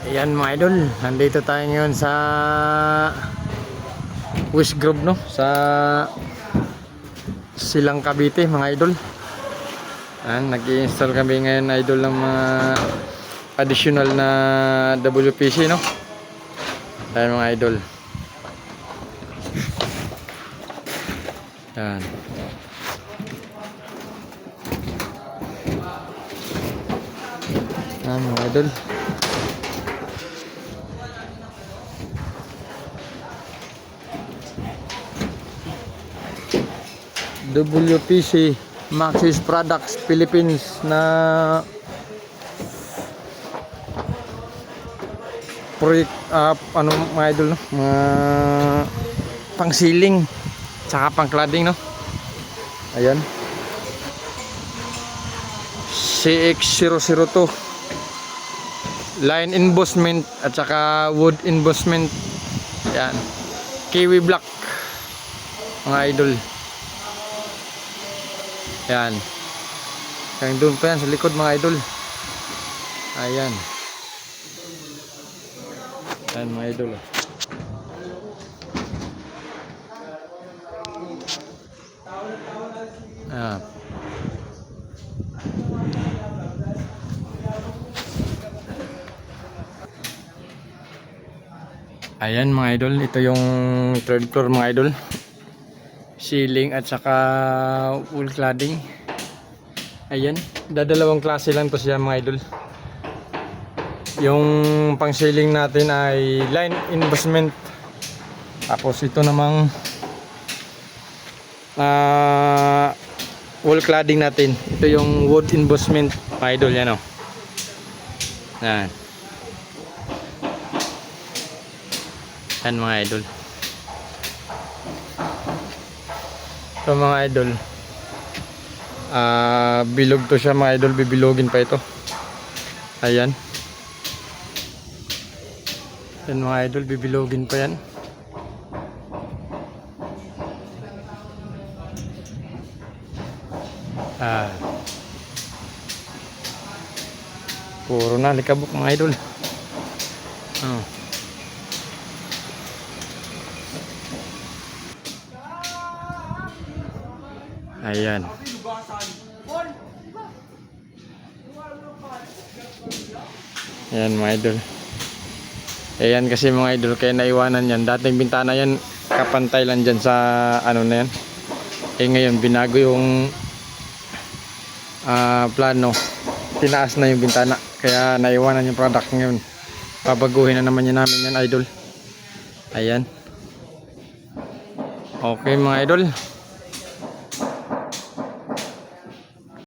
Ayan mga idol, nandito tayo ngayon sa Wish Grove, no? Sa Silang Cavite mga idol. Nag-i-install kami ngayon idol ng mga additional na WPC, no? Ayan mga idol. Ayan. Ayan mga idol. WPC Maxis Products Philippines na project, ano mga idol, no? Mga pang ceiling tsaka pang cladding, no? Ayan, CX002 line embossment at saka wood embossment. Ayan, kiwi block mga idol. Ayan, hanggang doon pa yan sa likod mga idol. Ayan, ayan mga idol. Ayan. Ayan mga idol, ito yung third floor mga idol. Ceiling at saka wool cladding. Ayan, dadalawang klase lang to siya mga idol. Yung pang ceiling natin ay line embossment. Tapos ito namang wool cladding natin. Ito yung wood embossment mga idol, yan o. Yan. Yan mga idol. So mga idol, bilog to siya mga idol, bibilogin pa ito. Ayan. Yan mga idol, bibilogin pa yan. Puro na likabok mga idol. Ayan. Ayan mga idol. Ayan kasi mga idol, kaya naiwanan yan. Dating bintana yan, kapantay lang dyan sa ano na yan. Ngayon binago yung plano. Tinaas na yung bintana. Kaya naiwanan yung product ngayon. Babaguhin na naman yan namin yan idol. Ayan. Okay mga idol.